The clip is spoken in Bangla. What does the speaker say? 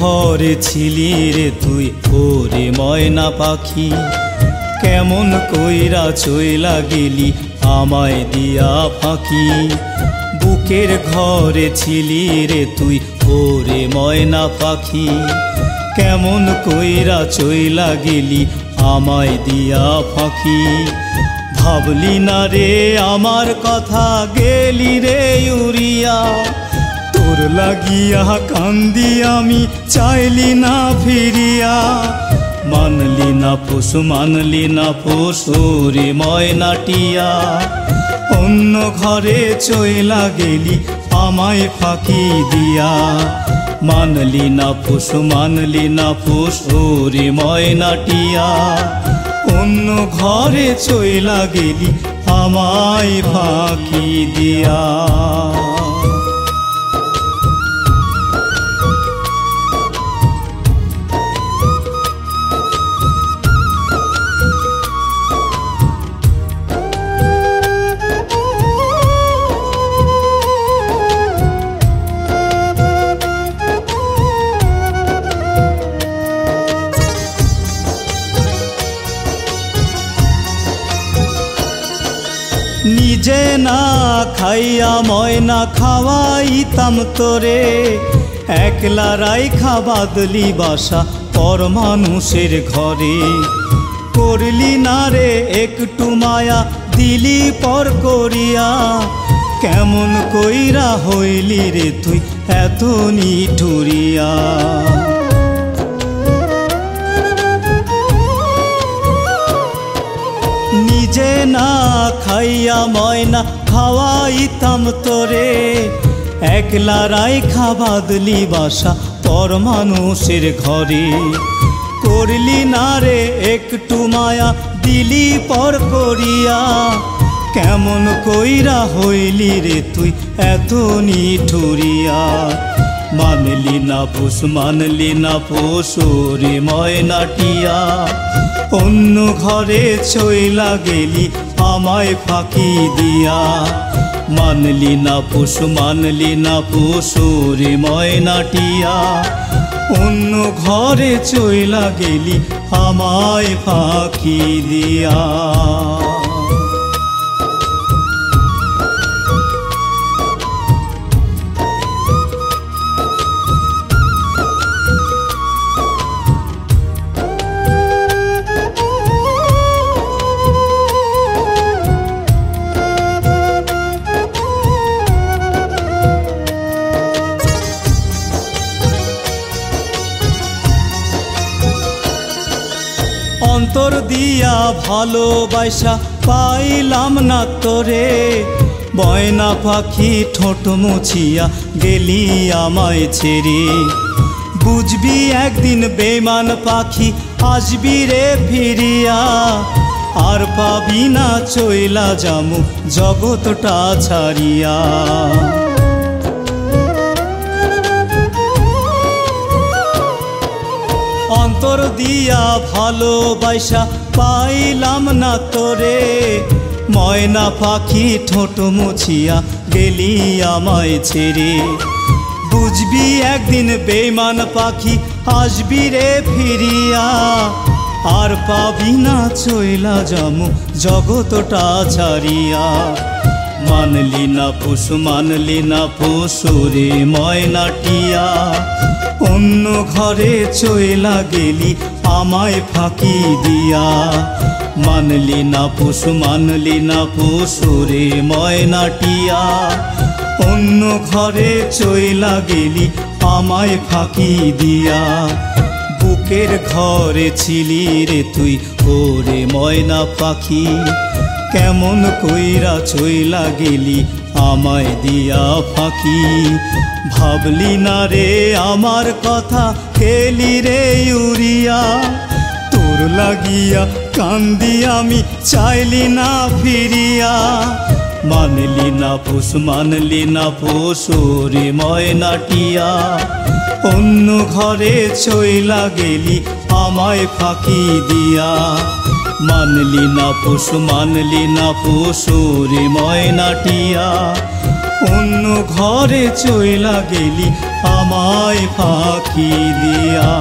ঘরে ছিলি রে তুই ওরে ময়না পাখি, কেমন কইরা চইলা গেলি আমায় দিয়া ফাঁকি। বুকের ঘরে ছিলি রে তুই ওরে ময়না পাখি, কেমন কইরা চইলা গেলি আমায় দিয়া ফাঁকি। ভাবলি না রে আমার কথা গেলি রে উড়িয়া, তোর লাগিয়া কান্দি আমি চাইলি না ফিরিয়া। মানলি না পোষ মানলি না পোষ রে ময়নাটিয়া, অন্য ঘরে চইলা গেলি আমায় ফাঁকি দিয়া। মানলি না পোষ মানলি না পোষ রে ময়নাটিয়া, অন্য ঘরে চইলা গেলি আমায় ফাঁকি দিয়া। নিজে না খাইয়া ময়না খাওয়াইতাম তোরে, একলা রাইখা বাদলি বাসা পর মানুষের ঘরে। করলি না রে একটু মায়া দিলি পর করিয়া, কেমন কইরা হইলি রে তুই এত নিঠুরিয়া। নিজে না খাইয়া ময়না খাওয়াইতাম তোরে, একলা রাইখা বাদলি বাসা পর মানুষের ঘরে। করলি না রে একটু মায়া দিলি পর করিয়া, কেমন কইরা হইলি রে তুই এত নিঠুরিয়া। মানলি না পোষ মানলি না পোষ রে ময়নাটিয়া, অন্য ঘরে চইলা গেলি আমায় ফাঁকি দিয়া। মানলি না পোষ মানলি না পোষ রে ময়নাটিয়া, অন্য ঘরে চইলা গেলি আমায় ফাঁকি দিয়া। অন্তর দিয়া ভালোবাসা পাইলাম না তোরে, ময়না পাখি ঠোঁট মুছিয়া গেলি আমায় ছেড়ে। বুঝবি একদিন বেমান পাখি আসবি রে ফিরিয়া, আর পাবি না চইলা যামু জগৎটা ছাড়িয়া। অন্তর দিয়া ভালোবাসা পাইলাম না তোরে, ময়না পাখি ঠোঁট মুছিয়া গেলি আমায় ছেড়ে। বুঝবি একদিন বেমান পাখি আসবি রে ফিরিয়া, আর পাবি না চইলা যামু জগৎটা ছাড়িয়া। মানলি না পোষ মানলি না পোষ রে ময়নাটিয়া, অন্য ঘরে চইলা গেলি আমায় ফাঁকি দিয়া। মানলি না পোষ মানলি না পোষ রে ময়নাটিয়া, অন্য ঘরে চইলা গেলি আমায় ফাঁকি দিয়া। বুকের ঘরে ছিলি রে তুই ওরে ময়না পাখি, কেমন কইরা চইলা গেলি আমায় দিয়া ফাঁকি। ভাবলি না রে আমার কথা গেলি রে উড়িয়া, তোর লাগিয়া কান্দি আমি চাইলি না ফিরিয়া। মানলি না পোষ মানলি না পোষ রে ময়নাটিয়া, অন্য ঘরে চইলা গেলি আমায় ফাঁকি দিয়া। মানলি না পোষ মানলি না পোষ রে ময়নাটিয়া, অন্য ঘরে চইলা গেলি আমায় ফাঁকি দিয়া।